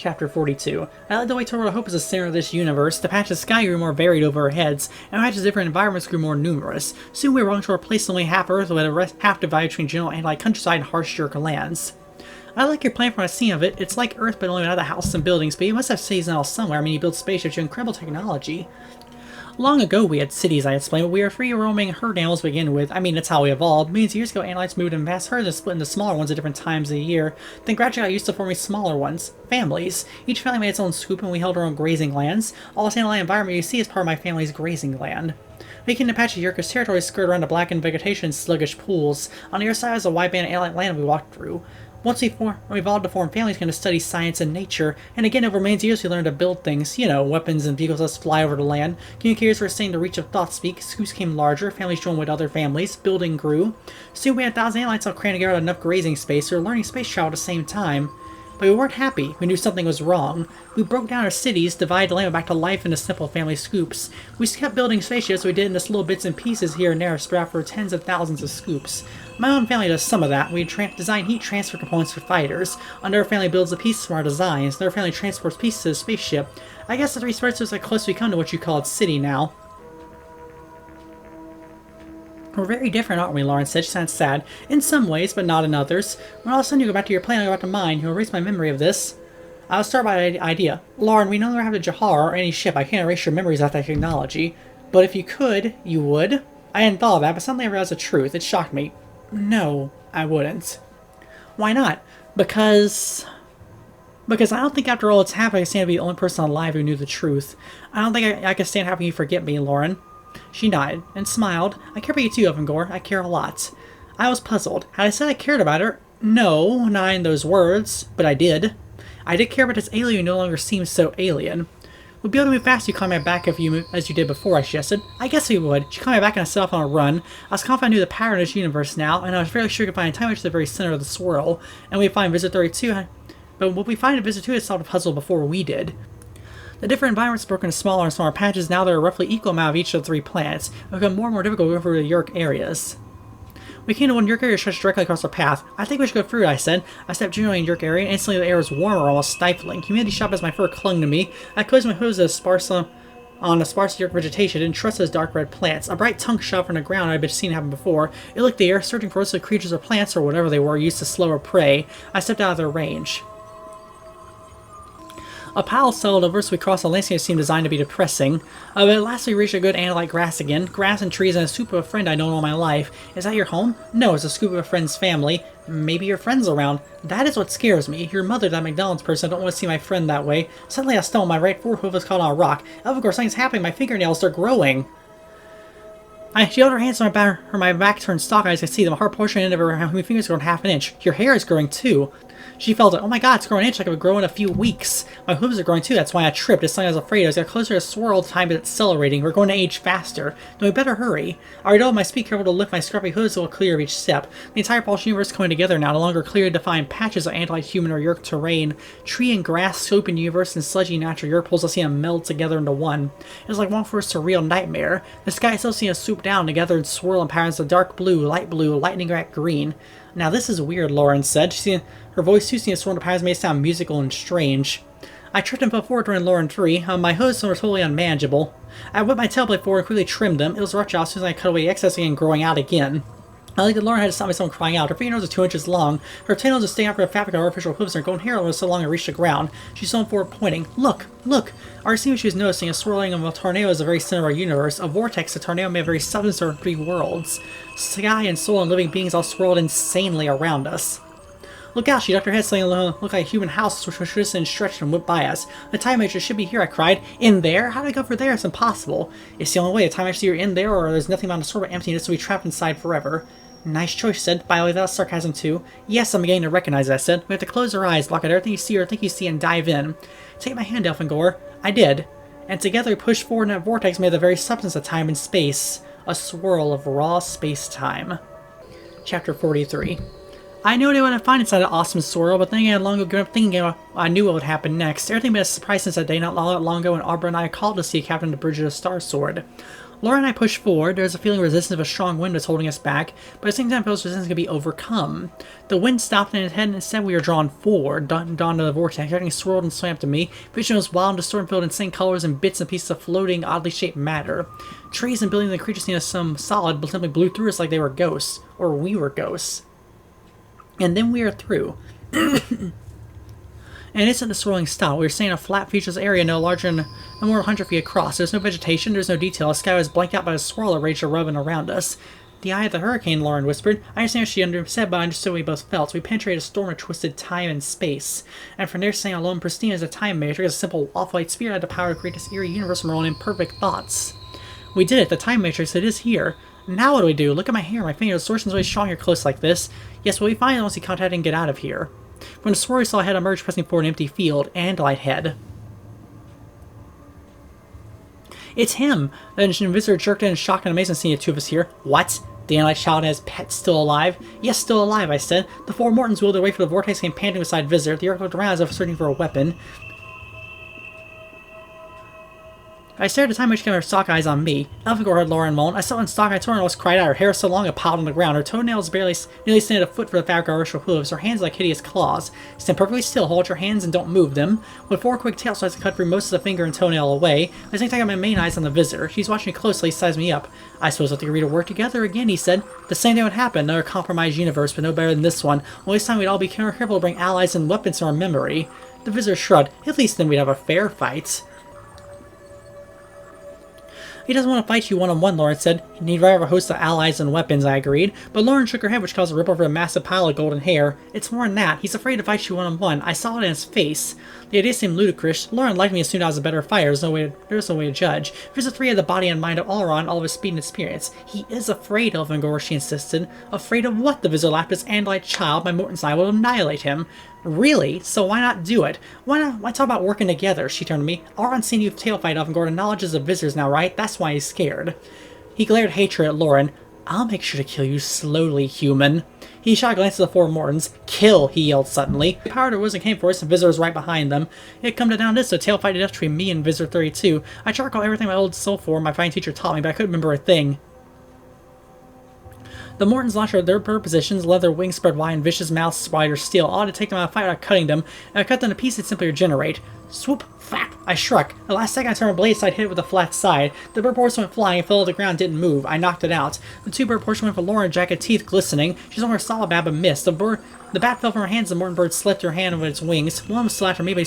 Chapter 42. I led the way toward what I hope is the center of this universe. The patch of sky grew more varied over our heads, and patches of different environments grew more numerous. Soon we were running toward a place only half Earth, with a half divided between general Andalite countryside and harsh jerk lands. I like your plan from what I've seen of it. It's like Earth, but only without the houses and buildings, but you must have cities and all somewhere. I mean, you build spaceships with incredible technology. Long ago we had cities, I explained, but we were free roaming herd animals to begin with. I mean, that's how we evolved. Millions of years ago, Andalites moved in vast herds and split into smaller ones at different times of the year. Then gradually got used to forming smaller ones. Families. Each family made its own scoop, and we held our own grazing lands. All this Andalite environment you see is part of my family's grazing land. Making the patch of Yurka's territory skirted around a blackened vegetation and sluggish pools. On the other side was a wide band of Andalite land we walked through. Once we evolved to form families, going to study science and nature, and again over millions of years we learned to build things, you know, weapons and vehicles that fly over the land. Communicators were staying the reach of thought speak, scoops came larger, families joined with other families, building grew. Soon we had 1,000 Andalites all crammed together enough grazing space, we were learning space travel at the same time. But we weren't happy. We knew something was wrong. We broke down our cities, divided the land back to life into simple family scoops. We kept building spaceships, so we did in just little bits and pieces here and there, spread out for tens of thousands of scoops. My own family does some of that. We design heat transfer components for fighters. Another family builds the pieces from our designs. Another family transports pieces to the spaceship. I guess the three spreads is like close we come to what you call a city now. We're very different, aren't we, Lauren said. She sounds sad. In some ways, but not in others. When all of a sudden you go back to your plan, I go back to mine. You'll erase my memory of this. I'll start by an idea. Lauren, we no longer have a Jahar or any ship. I can't erase your memories of that technology. But if you could, you would? I hadn't thought of that, but suddenly I realized the truth. It shocked me. No, I wouldn't. Why not? Because I don't think after all it's happened I can stand to be the only person alive who knew the truth. I don't think I can stand having you forget me, Lauren. She nodded and smiled. I care about you too, Evangor. I care a lot. I was puzzled. Had I said I cared about her? No, not in those words, but I did. I did care about this alien who no longer seems so alien. We'd be able to move fast if you climb my back as you did before, I suggested. I guess we would. She climbed my back and I set off on a run. I was confident I knew the pattern of this universe now, and I was fairly sure we could find a time to the very center of the swirl, and we'd find Visit 32. But what we find in Visit 2 is solved the puzzle before we did. The different environments broken into smaller and smaller patches. Now there are roughly equal amount of each of the three planets. It will become more and more difficult to go through the Yurk areas. We came to one Yurk area stretched directly across our path. I think we should go through it, I said. I stepped gingerly in Yurk area, and instantly the air was warmer, almost stifling. Humidity shot as my fur clung to me. I closed my hooves on the sparse Yurk vegetation and trusted those dark red plants. A bright tongue shot from the ground I had been seen happen before. It licked the air, searching for the creatures or plants or whatever they were used to slower prey. I stepped out of their range. A pile settled over, so we crossed a landscape that seemed designed to be depressing. But at last we reached a good Andalite grass again. Grass and trees and a scoop of a friend I'd known all my life. Is that your home? No, it's a scoop of a friend's family. Maybe your friend's around. That is what scares me. Your mother, that McDonald's person, I don't want to see my friend that way. Suddenly I stumbled. My right forehoof was caught on a rock. Of course, something's happening. My fingernails start growing. She held her hands on my back turned stalk eyes. I could see them. A hard portion end of her fingers grown half an inch. Your hair is growing too. She felt it. Oh my god, it's growing an inch like it would grow in a few weeks. My hooves are growing too, that's why I tripped. It's something I was afraid. I was got closer to a swirl, time is accelerating. We're going to age faster. No, we better hurry. I already told my speed careful to lift my scruffy hooves so it'll clear of each step. The entire Pulse universe is coming together now, no longer clearly defined patches of Andalite human or Yurk terrain. Tree and grass, scope and universe, and sludgy natural Yurk pools I see them meld together into one. It was like one for a surreal nightmare. The sky itself seemed to swoop down together and swirl in patterns of dark blue, lightning rat green. Now this is weird, Lauren said. Her voice too seemed to swirl into patterns made it sound musical and strange. I tripped and fell forward during Lauren 3. My hooves were totally unmanageable. I whipped my tailblade forward and quickly trimmed them. It was rough job as soon as I cut away the excess and growing out again. I like that Lauren had to stop me someone crying out. Her fingernails are 2 inches long. Her tailnails are staying out from the fabric of artificial hooves, and her golden hair was so long it reached the ground. She swung forward, pointing. Look! Look! I see what she was noticing. A swirling of a tornado is the very center of our universe. A vortex, a tornado made of very substance of 3 worlds. Sky and soul and living beings all swirled insanely around us. Look out, she ducked her head, something looked like a human house which was twisted and stretched and whipped by us. The Time Master should be here, I cried. In there? How do I go for there? It's impossible. It's the only way. The Time Master either in there or there's nothing beyond a sort of emptiness to be trapped inside forever. Nice choice, said. By the way, that was sarcasm too. Yes, I'm beginning to recognize it, I said. We have to close our eyes, lock out everything you see or think you see, and dive in. Take my hand, Elfangor. I did. And together we pushed forward in that vortex made of the very substance of time and space. A swirl of raw space-time. Chapter 43. I knew what I would find inside that awesome swirl, but then again, I had long ago given up thinking I knew what would happen next. Everything been a surprise since that day not long ago when Arbor and I called to see Captain the Bridge of the Star Sword. Laura and I pushed forward. There was a feeling resistance of a strong wind was holding us back, but at the same time, those resistance could be overcome. The wind stopped in its head, and instead we were drawn forward, down to the vortex. Everything swirled and swam to me. Vision was wild and distorted, filled in insane colors and bits and pieces of floating, oddly shaped matter. Trees and buildings and creatures seemed some solid, but simply blew through us like they were ghosts, or we were ghosts. And then we are through. And it's at the swirling stop. We were staying in a flat, featureless area no larger than more than 100 feet across. There was no vegetation, there was no detail. The sky was blanked out by a swirl that raged rubbing around us. The eye of the hurricane, Lauren whispered. I understand what she said, but I understood what we both felt. We penetrated a storm of twisted time and space. And from there, staying alone, pristine as a time matrix, a simple off-white sphere had the power to create this eerie universe from our own imperfect thoughts. We did it. The time matrix, it is here. Now what do we do? Look at my hair, my fingers, distortion's always strong here close like this. Yes, well, we find once we contact and get out of here. When the swirl, we saw a head emerge, pressing forward an empty field. Andalite head. It's him! The visitor jerked in shock and amazement seeing the two of us here. What? The Andalite child and his pet still alive? Yes, still alive, I said. The four Mortons wheeled away from the vortex, came panting beside visitor. The Earth looked around as if searching for a weapon. I stared at the time when she came her sock eyes on me. Elfangor had Lauren moan. I saw in stock I tore and almost cried out. Her hair so long it piled on the ground. Her toenails nearly stand a foot for the fabric of her hooves. Her hands like hideous claws. Stand perfectly still. Hold your hands and don't move them. With four quick tail swipes, I cut through most of the finger and toenail away. I think I got my main eyes on the visitor. She's watching me closely, sized me up. I suppose we'll have to agree to work together again, he said. The same thing would happen. Another compromised universe, but no better than this one. Only this time we'd all be careful to bring allies and weapons to our memory. The visitor shrugged. At least then we'd have a fair fight. He doesn't want to fight you one-on-one, Lauren said. He'd rather have a host of allies and weapons, I agreed. But Lauren shook her head, which caused a rip over a massive pile of golden hair. It's more than that. He's afraid to fight you one-on-one. I saw it in his face. The idea seemed ludicrous. Lauren liked me as soon as I was a better fighter. There was no way to judge. Visit 3 had the body and mind of Allron, all of his speed and experience. He is afraid, Elfangor, she insisted. Afraid of what? The visitor laughed. His Andalite child, my Mortons and I will annihilate him. Really? So why not do it? Why talk about working together? She turned to me. Allron's seen you tail fight Elfangor and knowledge is of visitors now, right? That's why he's scared. He glared hatred at Lauren. I'll make sure to kill you slowly, human. He shot a glance at the 4 Mortons. Kill, he yelled suddenly. The power to Wizard came for us, and Visitor was right behind them. It had come to down this, so tail fight to death between me and Visitor 32. I tried to recall everything my old soul for my fighting teacher taught me, but I couldn't remember a thing. The Mortons launched their bird positions, let their wings spread wide and vicious mouths wide or steel. All to take them out of fight without cutting them, and I cut them to pieces to simply regenerate. Swoop! Flap! I struck. The last second I turned my blade aside, hit it with a flat side. The bird portion went flying and fell to the ground and didn't move. I knocked it out. The 2 bird portion went for Lauren, jagged teeth glistening. She's on her solid bat but missed. The bat fell from her hands and the Morton bird slipped her hand with its wings. One was still after me, but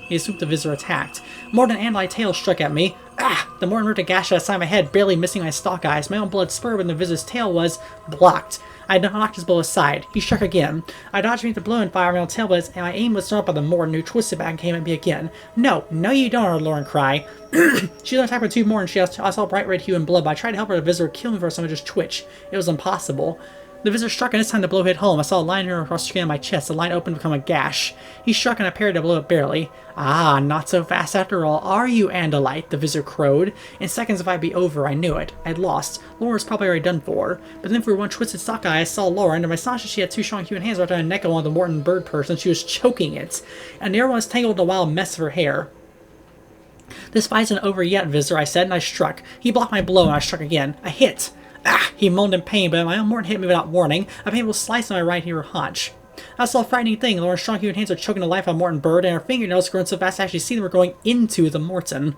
he swooped the visitor attacked. Morton and Andalite tail struck at me. Ah! The Morton ripped a gash out of the side of my head, barely missing my stalk eyes. My own blood spurred when the visitor's tail was blocked. I knocked his blow aside. He struck again. I dodged beneath the blow and fired my own tail, but my aim was thrown up by the Morton, who twisted back and came at me again. No, no you don't, heard Lauren cry. She was attacked by 2 more, and I saw bright red hue and blood, but I tried to help her. The visitor kill me first, and I just twitch. It was impossible. The visitor struck, and this time the blow hit home. I saw a line across the skin of my chest. The line opened to become a gash. He struck, and I parried the blow barely. Ah, not so fast after all, are you, Andalite? The visitor crowed. In seconds, if I'd be over, I knew it. I'd lost. Lauren was probably already done for. But then through one twisted sock eye, I saw Lauren, and my astonishment she had 2 strong human hands wrapped around the neck of one of the Morton bird person. She was choking it, and the other one was tangled in a wild mess of her hair. This fight isn't over yet, visitor, I said, and I struck. He blocked my blow, and I struck again. I hit. Ah! He moaned in pain, but my own Morton hit me without warning. A painful slice on my right ear haunch. I saw a frightening thing. Lauren's strong human hands were choking the life out of Morton bird, and her fingernails growing so fast I actually see them were going into the Morton.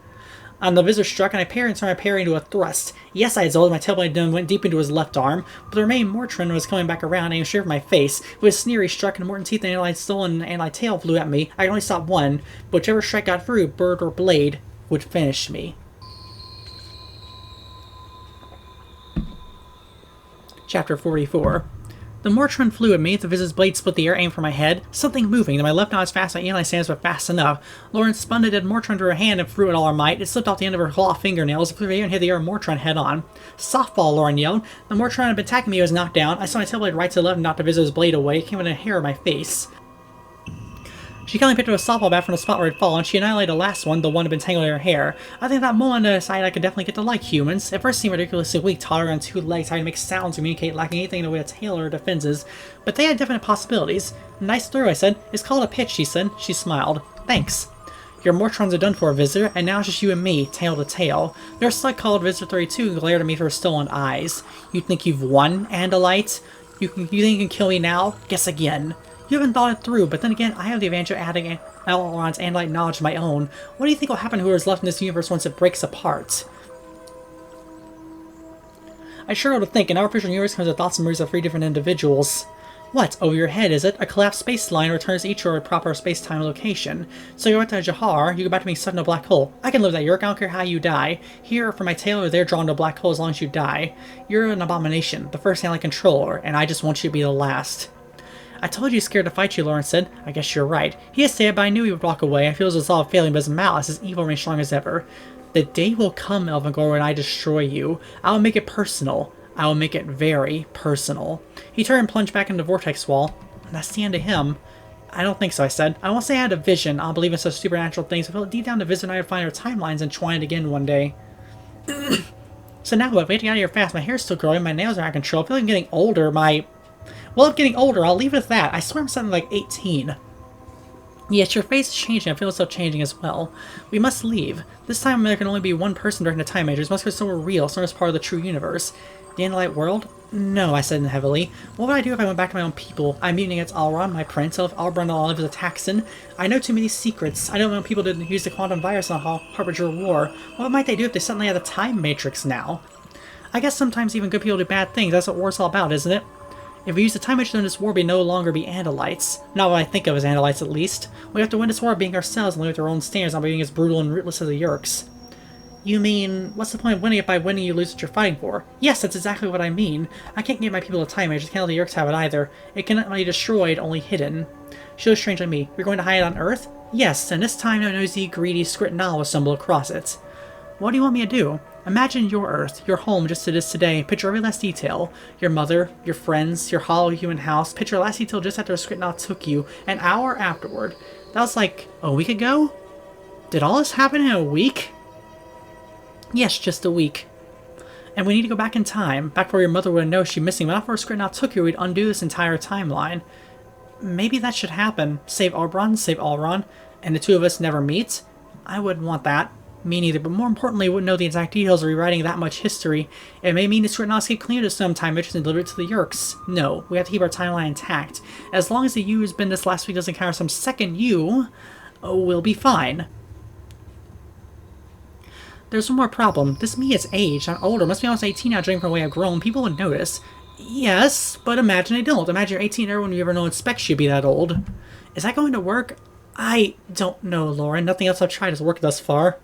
The visitor struck, and I parried and turned my parry into a thrust. Yes, I zolded. My tailblade went deep into his left arm, but the remaining Morton was coming back around, aimed straight for my face. With a sneer, he struck, and Morton teeth and Andalite stolen and my tail flew at me. I could only stop one, but whichever strike got through, bird or blade, would finish me. Chapter 44. The Mortron flew at me. The visitor's blade split the air, aimed for my head. Something moving. Then my left not as fast as my Andalite stands, but fast enough. Lauren spun the dead Mortron to her hand and threw it all her might. It slipped off the end of her claw fingernails, flew and hit the air Mortron head on. Softball, Lauren yelled. The Mortron had been attacking me. It was knocked down. I saw my tailblade right to the left and knocked the visitor's blade away. It came within a hair of my face. She kindly picked up a softball bat from the spot where it had fallen. She annihilated the last one, the one that had been tangled in her hair. I think that moment I decided I could definitely get to like humans. At first it seemed ridiculously weak, toddling on 2 legs, trying to make sounds, communicate, lacking anything in the way of tail or defenses. But they had definite possibilities. Nice throw, I said. It's called a pitch, she said. She smiled. Thanks. Your Mortrons are done for, Visitor, and now it's just you and me, tail to tail. Their slug called Visitor 32 glared at me through her stolen eyes. You think you've won, Andalite? You think you can kill me now? Guess again. You haven't thought it through, but then again, I have the advantage of adding Elrond's Andalite knowledge of my own. What do you think will happen to whoever's left in this universe once it breaks apart? I struggle to think. In our official universe comes the thoughts and memories of 3 different individuals. What? Over your head, is it? A collapsed space line returns each to a proper space-time location. So you went to Jahar, you go back to being stuck in a black hole. I can live that, Yurk. I don't care how you die. Here, for my tail, or they're drawn to a black hole as long as you die. You're an abomination, the first Andalite controller, and I just want you to be the last. I told you he's scared to fight you, Lawrence said. I guess you're right. He is sad, but I knew he would walk away. I feel his resolve failing, but his malice, his evil remains strong as ever. The day will come, Elvangor, when I destroy you. I will make it personal. I will make it very personal. He turned and plunged back into the vortex wall. And that's the end of him. I don't think so, I said. I won't say I had a vision. I'll believe in such supernatural things. I felt deep down the vision I would find our timelines and twine it again one day. So now what? Getting out of here fast. My hair's still growing. My nails are out of control. I feel like I'm getting older. Well, I'm getting older. I'll leave it at that. I swear I'm something like 18. Yes, your face is changing. I feel myself changing as well. We must leave. This time there can only be one person during the time majors. Must be somewhere real, somewhere as part of the true universe. The Andalite world? No, I said heavily. What would I do if I went back to my own people? I'm mutiny against Alron, my prince. So if Alron alive is a Taxon, I know too many secrets. I don't want people to use the quantum virus on Harbinger War. What might they do if they suddenly have the time matrix now? I guess sometimes even good people do bad things. That's what war's all about, isn't it? If we use the time matrix in this war, we no longer be Andalites. Not what I think of as Andalites, at least. We have to win this war being ourselves and live with our own standards, not being as brutal and ruthless as the Yeerks. You mean, what's the point of winning if by winning you lose what you're fighting for? Yes, that's exactly what I mean. I can't give my people a time matrix. Can't let the Yeerks have it either. It cannot be destroyed, only hidden. She looks strange like me. We're going to hide it on Earth? Yes, and this time no nosy, greedy, Skritnal will stumble across it. What do you want me to do? Imagine your Earth, your home just as it is today. Picture every last detail. Your mother, your friends, your hollow human house. Picture last detail just after Skritnal took you, an hour afterward. That was like a week ago? Did all this happen in a week? Yes, just a week. And we need to go back in time, back where your mother would know she's missing, but not where Skritnal took you, we'd undo this entire timeline. Maybe that should happen. Save Oberon, save Alron, and the two of us never meet? I wouldn't want that. Me neither, but more importantly, we wouldn't know the exact details of rewriting that much history. It may mean the Skritnal escape clean to some time matrix and deliver it to the Yeerks. No, we have to keep our timeline intact. As long as the you who's been this last week doesn't encounter some second you, we'll be fine. There's one more problem. This me is aged. I'm older. Must be almost 18 now, judging from the way I've grown. People would notice. Yes, but imagine they don't. Imagine you're 18 and everyone you ever know expects you to be that old. Is that going to work? I don't know, Lauren. Nothing else I've tried has worked thus far.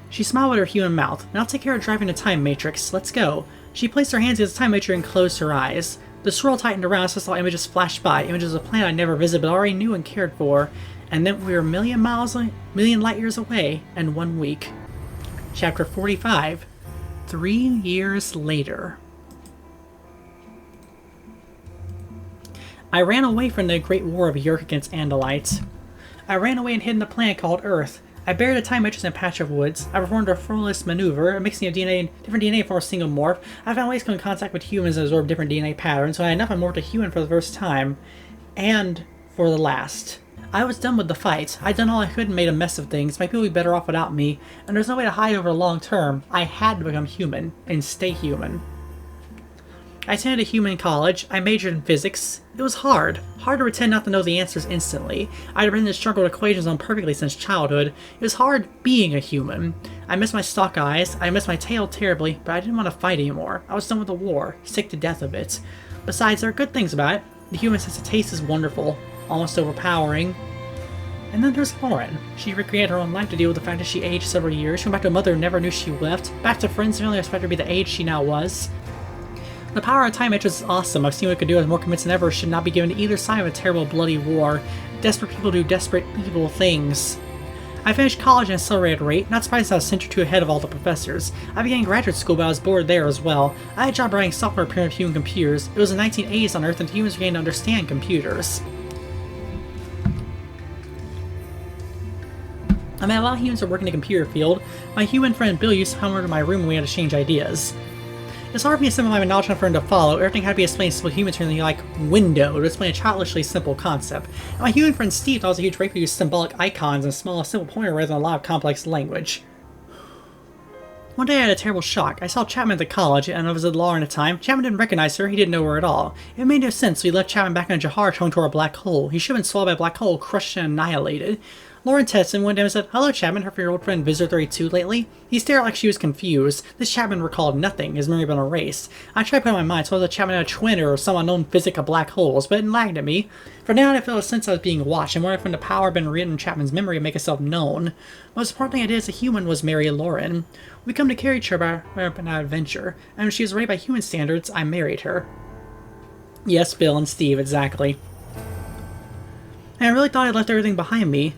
She smiled with her human mouth. Now take care of driving the time matrix. Let's go. She placed her hands against the time matrix and closed her eyes. The swirl tightened around us. I saw images flash by. Images of a planet I never visited but already knew and cared for. And then we were a million light years away in 1 week. Chapter 45. 3 years later. I ran away from the Great War of Yeerk against Andalites. I ran away and hid in a planet called Earth. I buried a time matrix in a patch of woods. I performed a formless maneuver, a mixing of different DNA for a single morph. I found ways to come in contact with humans and absorb different DNA patterns, so I had enough I morphed a human for the first time. And for the last. I was done with the fight. I'd done all I could and made a mess of things. My people would be better off without me, and there's no way to hide over the long term. I had to become human, and stay human. I attended a human college. I majored in physics. It was hard. Hard to pretend not to know the answers instantly. I'd written and struggled with equations on perfectly since childhood. It was hard being a human. I missed my stalk eyes. I missed my tail terribly, but I didn't want to fight anymore. I was done with the war, sick to death of it. Besides, there are good things about it. The human sense of taste is wonderful, almost overpowering. And then there's Lauren. She recreated her own life to deal with the fact that she aged several years. She went back to a mother who never knew she left. Back to friends who only expected her to be the age she now was. The power of time matrix is awesome. I've seen what it could do. I was more convinced than ever it should not be given to either side of a terrible, bloody war. Desperate people do desperate, evil things. I finished college at an accelerated rate. Not surprised I was a century or two ahead of all the professors. I began graduate school, but I was bored there as well. I had a job writing software primitive human computers. It was the 1980s on Earth, and humans began to understand computers. I met a lot of humans who work in the computer field. My human friend Bill used to come over to my room when we had to exchange ideas. It's hard for me to simplify my knowledge enough for him to follow. Everything had to be explained in simple human terms like window to explain a childishly simple concept. And my human friend Steve thought it was a huge break to use symbolic icons and small, simple pointer rather than a lot of complex language. One day I had a terrible shock. I saw Chapman at the college, and I was at Lauren at the time. Chapman didn't recognize her, he didn't know her at all. It made no sense, so we left Chapman back in Jahar towing toward a black hole. He should have been swallowed by a black hole, crushed and annihilated. Lauren texted him one day and said, "Hello Chapman, heard from your old friend Visitor 32 lately?" He stared like she was confused. This Chapman recalled nothing, his memory had been erased. I tried to put it in my mind, so I thought Chapman had a twin or some unknown physic of black holes, but it lagged at me. For now I felt a sense I was being watched, and wondering if the power had been written in Chapman's memory to make itself known. The most important thing I did as a human was marry Lauren. We come to carry each other on our adventure, and when she was ready by human standards, I married her. Yes, Bill and Steve, exactly. And I really thought I'd left everything behind me.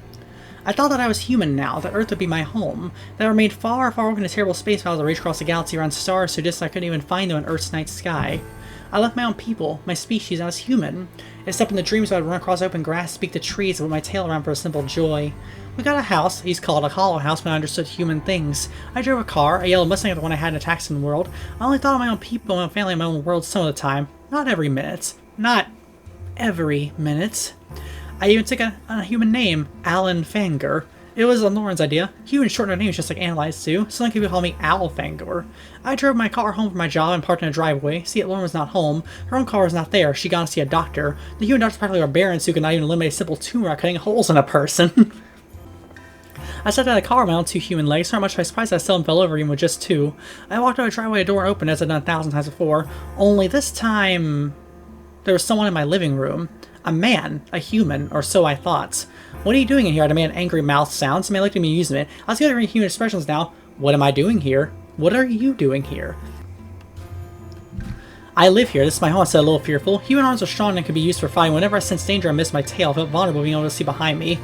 I thought that I was human now, that Earth would be my home, that I remained far, far away in a terrible space while I was raced across the galaxy around stars so distant I couldn't even find them in Earth's night sky. I left my own people, my species, I was human. Except in the dreams I would run across open grass, speak to trees, and put my tail around for a simple joy. We got a house, he's called a hollow house when I understood human things. I drove a car, a yellow Mustang like the one I had in a taxi in the world. I only thought of my own people, my own family, and my own world some of the time. Not every minute. Not every minute. I even took a human name, Alan Fanger. It was Lauren's idea. Humans shorten their names just like Andalites do. Some people call me Owl Fangor. I drove my car home from my job and parked in a driveway. See that Lauren was not home. Her own car was not there. She got to see a doctor. The human doctor's practically barbarians who could not even eliminate a simple tumor by cutting holes in a person. I sat down in the car with my own two human legs, so much by surprise I still fell over even with just two. I walked out of the driveway, a door opened as I'd done 1,000 times before. Only this time there was someone in my living room. A man. A human. Or so I thought. "What are you doing in here?" I demanded. Angry mouth sounds. Somebody looked at me amusement. I was good at reading human expressions now. "What am I doing here?" "What are you doing here?" "I live here. This is my home," I said, a little fearful. Human arms are strong and can be used for fighting. Whenever I sensed danger, I missed my tail. I felt vulnerable being able to see behind me.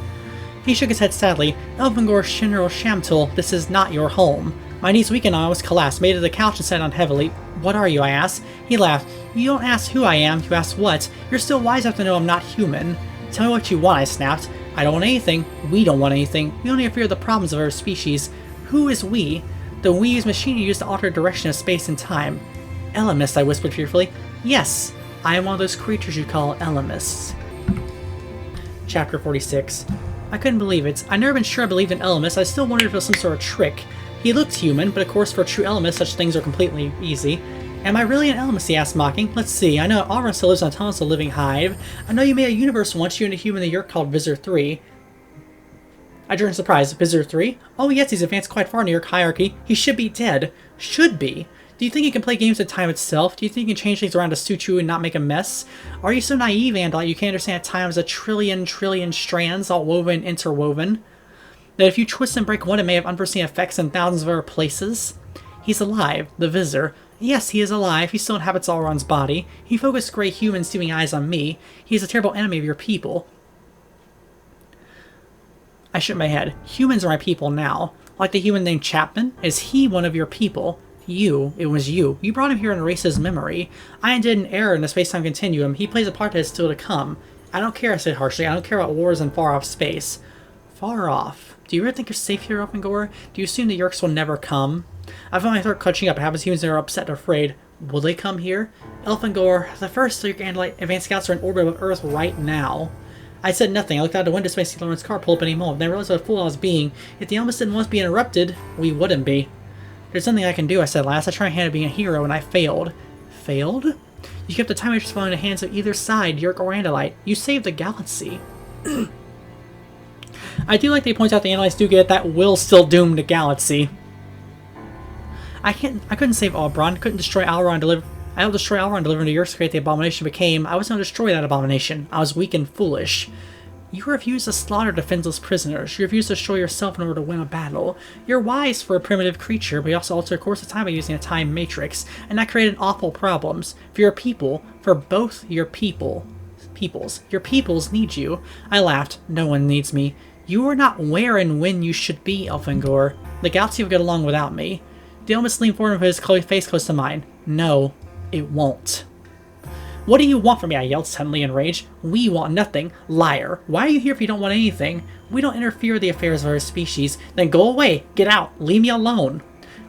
He shook his head sadly. "Elfangor Shinro Shamtul, this is not your home." My knees weakened and I almost collapsed, made it to the couch and sat down heavily. "What are you?" I asked. He laughed. "You don't ask who I am, you ask what. You're still wise enough to know I'm not human." "Tell me what you want," I snapped. "I don't want anything. We don't want anything. We only fear the problems of our species." "Who is we?" "The we is machine you use to alter the direction of space and time." "Ellimist," I whispered fearfully. "Yes, I am one of those creatures you call Ellimists." Chapter 46. I couldn't believe it. I'd never been sure I believed in Ellimist. I still wondered if it was some sort of trick. He looked human, but of course for a true Ellimist such things are completely easy. "Am I really an Ellimist?" he asked, mocking. "Let's see. I know Auron still lives on Thomas the Living Hive. I know you made a universe once, you and a human in the Year called Visitor 3. I drew in surprise. "Visitor 3? Oh yes, he's advanced quite far in the Year hierarchy. He should be dead." "Should be? Do you think he can play games with time itself? Do you think he can change things around to suit you and not make a mess? Are you so naive, Andalite, you can't understand that time is a trillion strands all woven and interwoven? That if you twist and break one, it may have unforeseen effects in thousands of other places?" "He's alive, the Visitor. Yes, he is alive. He still inhabits Auron's body. He focused gray human steaming eyes on me. He is a terrible enemy of your people." I shook my head. "Humans are my people now. Like the human named Chapman? Is he one of your people?" "You. It was you. You brought him here and erased his memory. I did an error in the space-time continuum. He plays a part that is still to come. I don't care," I said harshly. "I don't care about wars in far-off space." "Far off? Do you really think you're safe here, Elfangor? Do you assume the Yerks will never come?" I felt my throat clutching up. It happens humans that are upset and afraid. "Will they come here?" "Elfangor, the first Andalite advanced scouts are in orbit of Earth right now." I said nothing. I looked out the window to see Lauren's car pull up any moment. Then I realized what a fool I was being. If the Ellimist didn't want to be interrupted, we wouldn't be. "There's something I can do," I said last. "I tried my hand at being a hero and I failed." "Failed?" "You kept the time matrix falling in the hands of either side, Yerk or Andalite. You saved the galaxy." I do like they point out the Andalites do get that will still doom the galaxy. I couldn't save Auron, couldn't destroy Auron, I helped destroy Auron, delivering to Yerk to create the abomination became. I was going to destroy that abomination. I was weak and foolish. You refuse to slaughter defenseless prisoners. You refuse to destroy yourself in order to win a battle. You're wise for a primitive creature, but you also alter a course of time by using a time matrix, and that created awful problems. For your people, for both your peoples. Your peoples need you. I laughed. No one needs me. You are not where and when you should be, Elfangor. The galaxy will get along without me. The Ellimist leaned forward with his face close to mine. No, it won't. "What do you want from me?" I yelled, suddenly enraged. "We want nothing. Liar. Why are you here if you don't want anything? We don't interfere with the affairs of our species. Then go away. Get out. Leave me alone."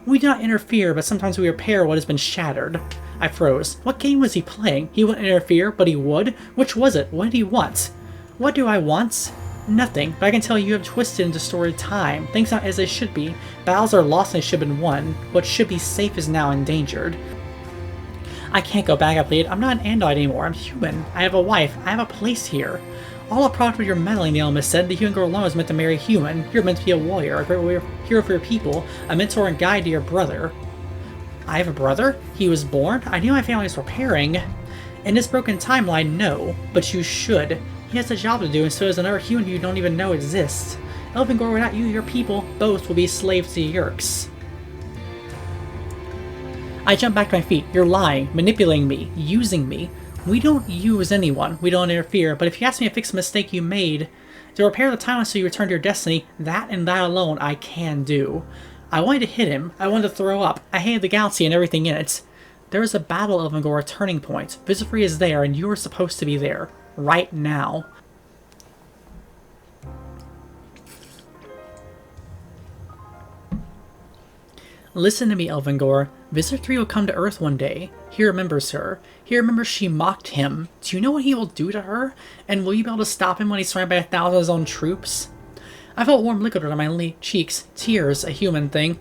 We do not interfere, but sometimes we repair what has been shattered. I froze. What game was he playing? He wouldn't interfere, but he would? Which was it? What did he want? What do I want? Nothing, but I can tell you have twisted and distorted time. Things not as they should be. Battles are lost and they should have been won. What should be safe is now endangered. I can't go back, I plead. I'm not an Andalite anymore. I'm human. I have a wife. I have a place here. All a product of your meddling, the Ellimist said. The human girl alone is meant to marry a human. You're meant to be a warrior, a great hero for your people, a mentor and guide to your brother. I have a brother? He was born? I knew my family was preparing. In this broken timeline, no. But you should. He has a job to do, and so does another human you don't even know exists. Elfangor, without you, your people, both will be slaves to Yerks. I jump back to my feet. You're lying, manipulating me, using me. We don't use anyone. We don't interfere. But if you ask me to fix a mistake you made, to repair the timeline so you return to your destiny, that and that alone I can do. I wanted to hit him. I wanted to throw up. I hated the galaxy and everything in it. There is a battle, Elfangor, a turning point. Visifree is there, and you are supposed to be there. Right now. Listen to me, Elfangor. Visifree will come to Earth one day. He remembers her. He remembers she mocked him. Do you know what he will do to her? And will you be able to stop him when he's surrounded by 1,000 of his own troops? I felt warm liquid on my cheeks. Tears, a human thing.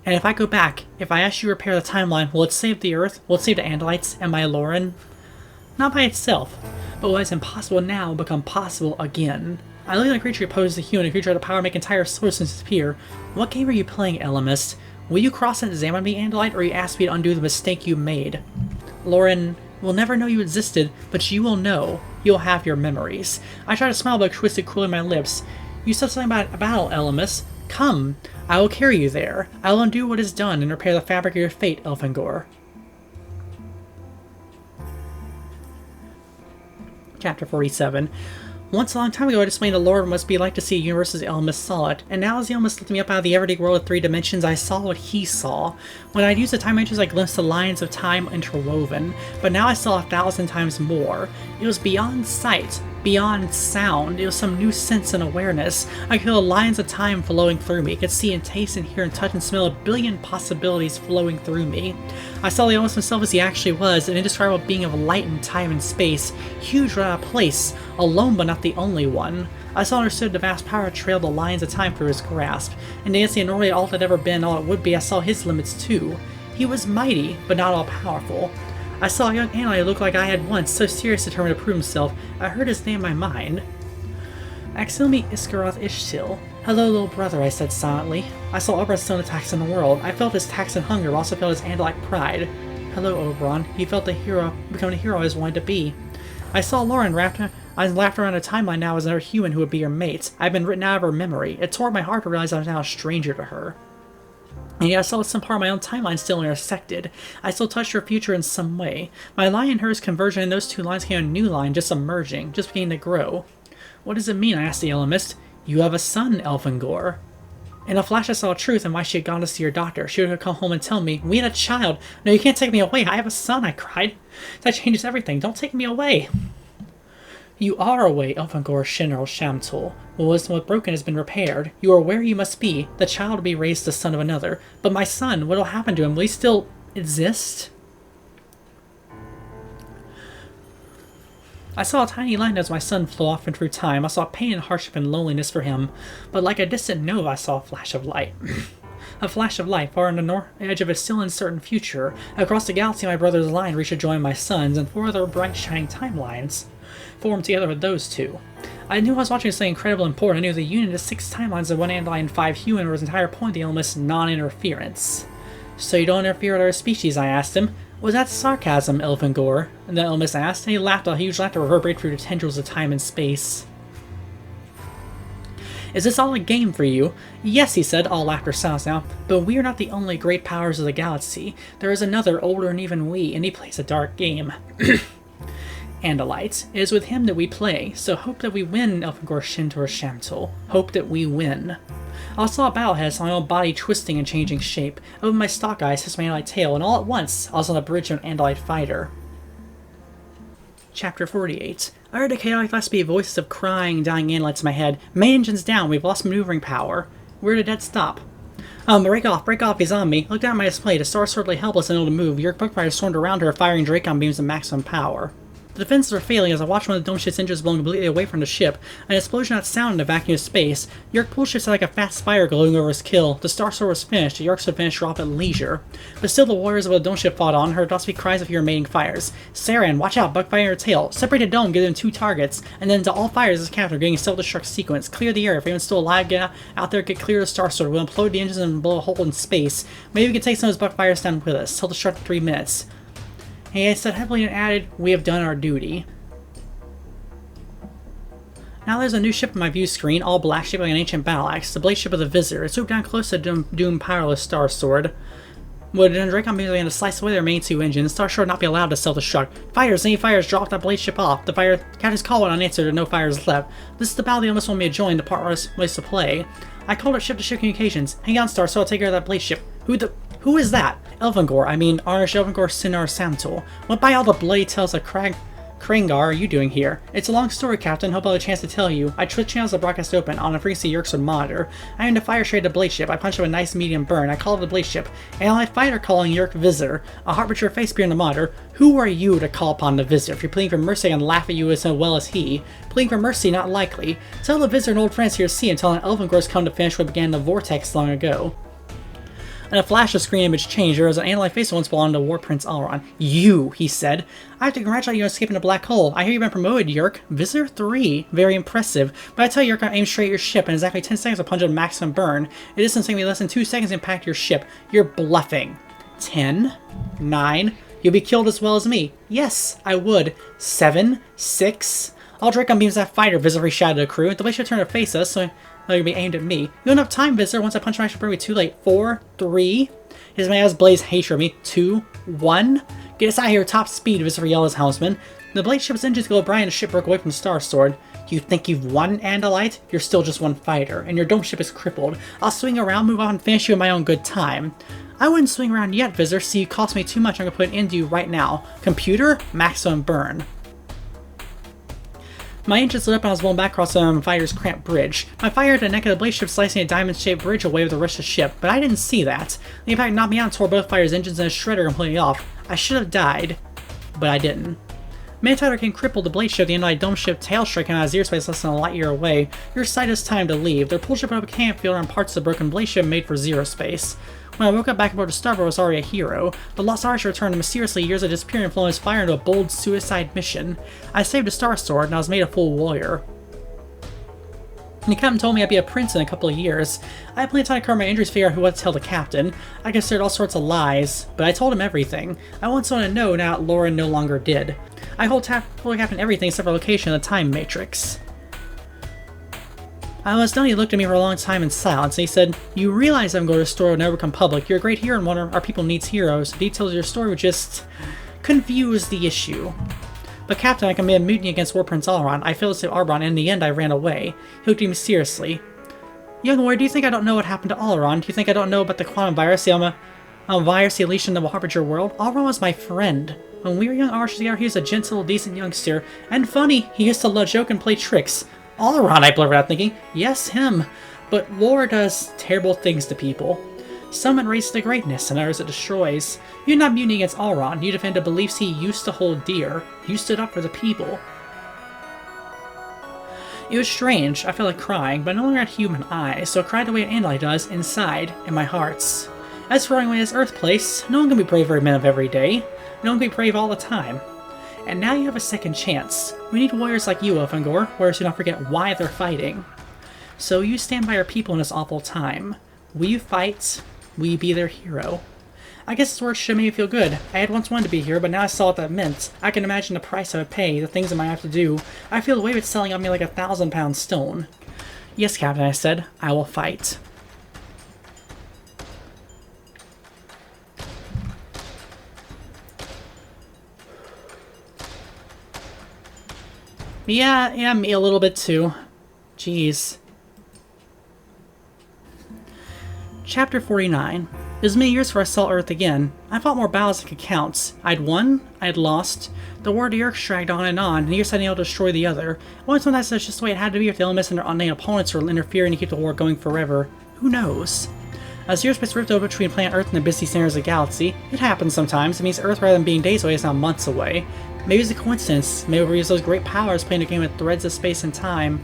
And if I go back, if I ask you to repair the timeline, will it save the Earth? Will it save the Andalites and my Lauren? Not by itself, but what is impossible now will become possible again. I look at a creature opposed to human, a creature with the power to make entire solar systems disappear. What game are you playing, Ellimist? Will you cross and examine me, Andalite, or will you ask me to undo the mistake you made? Lauren will never know you existed, but you will know. You'll have your memories. I tried to smile, but twisted cruelly my lips. You said something about a battle, Ellimist. Come. I will carry you there. I will undo what is done and repair the fabric of your fate, Elfangor. Chapter 47. Once a long time ago, I explained the Lord must be like to see a universe as the Ellimist saw it, and now as the Ellimist lifted me up out of the everyday world of 3 dimensions, I saw what he saw. When I'd used the time matrix, I glimpsed the lines of time interwoven, but now I saw 1,000 times more. It was beyond sight, beyond sound. It was some new sense and awareness. I could feel the lines of time flowing through me. I could see and taste and hear and touch and smell a billion possibilities flowing through me. I saw the Ellimist himself as he actually was, an indescribable being of light and time and space, huge but out of place, alone but not the only one. I saw and understood the vast power that trailed the lines of time through his grasp, and against the enormity of all that had ever been, all it would be, I saw his limits too. He was mighty, but not all-powerful. I saw a young Andalite look like I had once, so serious, determined to prove himself. I heard his name in my mind. Axilmi Iskaroth Ishtil. Hello, little brother, I said silently. I saw Oberon's stone attacks in the world. I felt his tax and hunger, but also felt his Andalite pride. Hello, Oberon. He felt the hero, becoming the hero I always wanted to be. I saw Lauren laughed around a timeline now as another human who would be her mate. I had been written out of her memory. It tore my heart to realize I was now a stranger to her. And yet I saw some part of my own timeline still intersected. I still touched her future in some way. My line and hers converging, and those two lines came a new line, just emerging, just beginning to grow. What does it mean? I asked the Ellimist. You have a son, Elfangor. In a flash I saw truth and why she had gone to see her doctor. She would have come home and tell me, we had a child. No, you can't take me away. I have a son, I cried. That changes everything. Don't take me away. You are away, Elfangor Shinral Shamtul. What was broken has been repaired. You are where you must be. The child will be raised the son of another. But my son, what will happen to him? Will he still exist? I saw a tiny line as my son flew off and through time. I saw pain and hardship and loneliness for him. But like a distant nova, I saw a flash of light. A flash of light far on the north edge of a still uncertain future. Across the galaxy, my brother's line reached to join my son's, and 4 other bright, shining timelines formed together with those 2. I knew I was watching something incredible and important. I knew the union of 6 timelines of 1 Andalite and 5 human was the entire point of the Ellimist's non-interference. So you don't interfere with our species, I asked him. Was that sarcasm, Elfangor? And the Ellimist asked, and he laughed, a huge laughter reverberated through the tendrils of time and space. Is this all a game for you? Yes, he said, all laughter sounds now, but we are not the only great powers of the galaxy. There is another, older than even we, and he plays a dark game. Andalites, it is with him that we play, so hope that we win, Elfangor Shintor Shamtul. Hope that we win. I saw a battle head, saw my own body twisting and changing shape. I opened my stalk eyes, hissed my Andalite tail, and all at once, I was on the bridge of an Andalite fighter. Chapter 48. I heard the chaotic last beat voices of crying, dying Andalites in my head. Main engines down, we've lost maneuvering power. Where did Dead stop? Break off, he's on me. Look down at my display. The Star Sword lay helpless and able to move. Your Bookfire stormed around her, firing Dracon beams at maximum power. The defenses are failing as I watch one of the dome ship's engines blowing completely away from the ship. An explosion out sound in the vacuum of space. York pull ships like a fast spider glowing over his kill. The Star Sword was finished. York's would finish her off at leisure. But still the warriors of the dome ship fought on, heard dusty cries of fear mating fires. Saran, watch out, Buckfire in her tail. Separate the dome, give them 2 targets. And then to all fires as captain, getting a self-destruct sequence. Clear the air. If anyone's still alive, get out there, get clear of the Star Sword. We'll implode the engines and blow a hole in space. Maybe we can take some of those Buckfires down with us. Self-destruct in 3 minutes. Hey, I said heavily and added, we have done our duty. Now there's a new ship on my view screen, all black, shaped like an ancient battle axe, the blade ship of the Visitor. It swooped down close to Doom powerless Star Sword. Would Dracon be able to slice away their main 2 engines, Star Sword not be allowed to self-destruct. Fires, any fires, drop that blade ship off. The captain's call went unanswered and no fires left. This is the battle they almost want me to join, the part where I was supposed to play. I called it ship-to-ship communications. Hang on, Star Sword, I'll take care of that blade ship. Who is that? Elvengor, I mean, Arnish Elvengor Sinar Samtul. What by all the bloody tales of Krangar are you doing here? It's a long story, Captain. Hope I'll have a chance to tell you. I twitch channels of broadcast open on a frequency Yerk's monitor. I am to fire straight at the blade ship. I punch up a nice medium burn. I call it the blade ship. Allied fighter calling Yerk Visitor. A Harbinger face appear in the monitor. Who are you to call upon the Visitor? If you're pleading for mercy, I can laugh at you as well as he. Pleading for mercy, not likely. Tell the Visitor and old friends here to see until an Elvengor's come to finish what began the Vortex long ago. In a flash, the screen image changed. There was an Andalite face that once belonged to War Prince Alron. You, he said. I have to congratulate you on escaping a black hole. I hear you've been promoted, Yerk. Visitor 3. Very impressive. But I tell you, Yerk, I aim straight at your ship, and in exactly 10 seconds I'll punch a maximum burn. It isn't taking me less than 2 seconds to impact your ship. You're bluffing. 10, 9, you'll be killed as well as me. Yes, I would. 7, 6. All Dracon beams that fighter, Visitor reshadowed the crew. The blade should turn to face us, so they're gonna be aimed at me. You don't have time, Visitor. Once I punch my ship, it'll be too late. 4, 3. His man has blaze hatred of me. 2, 1. Get us out of here, top speed, Visitor yelled as helmsman. The blade ship's engines go bright and the ship broke away from the Star Sword. You think you've won, Andalite? You're still just one fighter, and your dome ship is crippled. I'll swing around, move on, and finish you in my own good time. I wouldn't swing around yet, Visitor. See, you cost me too much. I'm gonna put an end to you right now. Computer, maximum burn. My engines lit up and I was blown back across the fighter's cramped bridge. My fire hit the neck of the blade ship, slicing a diamond-shaped bridge away with the rest of the ship, but I didn't see that. The impact knocked me out and tore both fire's engines and a shredder completely off. I should have died, but I didn't. Mantider came crippled the blade ship, the Andalite dome ship tail striking out of zero space less than a light year away. Your sight is time to leave. Their pull ship up a campfield on parts of the broken blade ship made for zero space. When I woke up back aboard the Starboard, I was already a hero. The Lost Archer returned mysteriously years of disappearing and flown his fire into a bold suicide mission. I saved a Star Sword and I was made a full warrior. And the captain told me I'd be a prince in a couple of years. I had plenty of time to cover my injuries, figure out what to tell the captain. I considered all sorts of lies, but I told him everything. I wanted someone to know now that Lauren no longer did. I told the captain everything except for location in the time matrix. I was done. He looked at me for a long time in silence, and he said, "You realize I'm going to restore will never become public. You're a great hero and one of our people needs heroes. The details of your story would just confuse the issue. But Captain, I committed mutiny against War Prince Alron. I failed to save Arbron, and in the end I ran away." He looked at me seriously. "Young warrior, do you think I don't know what happened to Alron? Do you think I don't know about the quantum virus, the virus he unleashed in the Harbinger world? Alron was my friend. When we were young archers together, he was a gentle, decent youngster. And funny, he used to joke and play tricks." "Alron," I blurted out, thinking, "Yes, him. But war does terrible things to people. Some it raises to greatness, and others it destroys. You did not mutiny against Alron. You defended beliefs he used to hold dear. You stood up for the people." It was strange. I felt like crying, but I no longer had human eyes, so I cried the way an Andalite does, inside, in my hearts. As for running away this Earth place, no one can be brave every minute of every day. No one can be brave all the time. And now you have a second chance. We need warriors like you, Elfangor, warriors who don't forget why they're fighting. So you stand by our people in this awful time. Will you fight? Will you be their hero? I guess this word should have made me feel good. I had once wanted to be here, but now I saw what that meant. I can imagine the price I would pay, the things I might have to do. I feel the weight of it selling on me like a 1,000-pound stone. "Yes, Captain," I said. "I will fight." Yeah, me a little bit too. Jeez. Chapter 49. It was many years before I saw Earth again. I fought more battles than I could count. I'd won, I'd lost. The war to Yerk dragged on, and each side able to destroy the other. Only sometimes that's just the way it had to be if the elements and their unnamed opponents were interfering to keep the war going forever. Who knows? As zero space ripped open between planet Earth and the busy centers of the galaxy, it happens sometimes. It means Earth, rather than being days away, is now months away. Maybe it's a coincidence. Maybe we use those great powers playing a game with threads of space and time.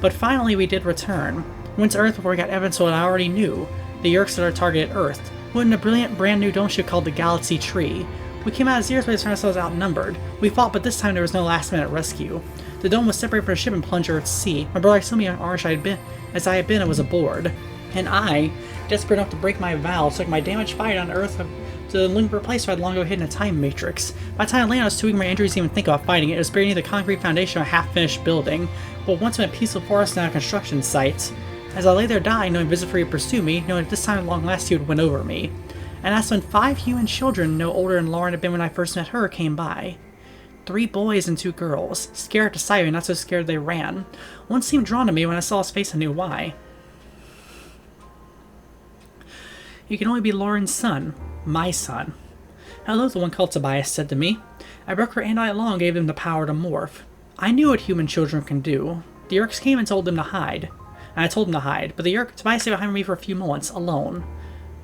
But finally, we did return. We went to Earth before we got evidence of what I already knew. The Yeerks that are targeted Earth. We went in a brilliant, brand new dome ship called the Galaxy Tree. We came out of zero space and found ourselves outnumbered. We fought, but this time there was no last-minute rescue. The dome was separated from the ship and plunged Earth's sea. My brother, so many Irish as I had been, was aboard. And I, desperate enough to break my vows, took my damaged fight on Earth to the link place where I'd long ago hidden a time matrix. By the time I landed, I was too weak my injuries to even think about fighting it. It was buried in the concrete foundation of a half-finished building, but once in a peaceful forest and a construction site. As I lay there dying, knowing Visitor would pursue me, knowing that this time at long last he would win over me. And that's when 5 human children, no older than Lauren had been when I first met her, came by. 3 boys and 2 girls, scared at the sight of me, not so scared they ran. One seemed drawn to me. When I saw his face, I knew why. You can only be Lauren's son. My son. Hello, the one called Tobias said to me. I broke her Andalite law and gave them the power to morph. I knew what human children can do. The Yeerks came and told them to hide. And I told them to hide, but the Tobias stayed behind me for a few moments, alone.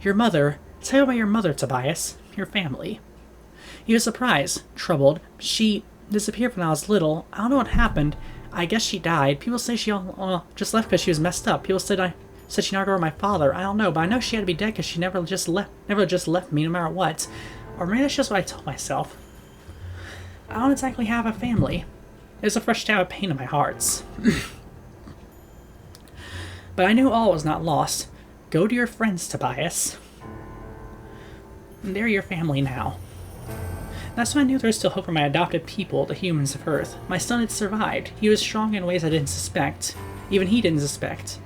Your mother. Tell me about your mother, Tobias. Your family. He was surprised, troubled. She disappeared when I was little. I don't know what happened. I guess she died. People say she just left because she was messed up. People said she never got over my father. I don't know, but I know she had to be dead because she never just left me no matter what. Or maybe that's just what I told myself. I don't exactly have a family. There's a fresh stab of pain in my heart. But I knew all was not lost. Go to your friends, Tobias. They're your family now. That's when I knew there was still hope for my adopted people, the humans of Earth. My son had survived. He was strong in ways I didn't suspect. Even he didn't suspect.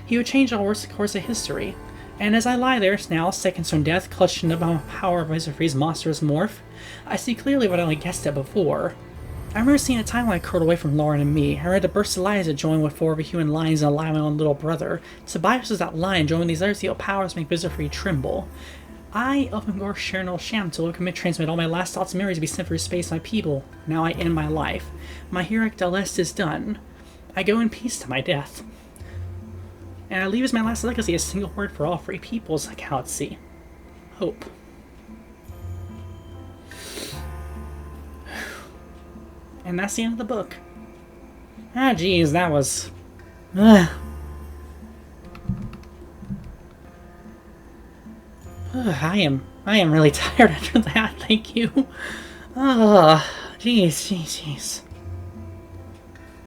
He would change the course of history. And as I lie there now, seconds from death, clutched in the power of Misery's monstrous morph, I see clearly what I only guessed at before. I remember seeing a timeline curled away from Lauren and me. I read the burst of lions that joined with 4 of the human lions and allowed my own little brother. Tobias was that lion, joining these other steel powers to make Misery tremble. I, Elfengor Shernal Shamtul, commit transmit all my last thoughts and memories to be sent through space to my people. Now I end my life. My heroic Delest is done. I go in peace to my death. And I leave as my last legacy a single word for all free peoples of the galaxy. Hope. And that's the end of the book. Ah, geez, that was... I am really tired after that, thank you. Jeez.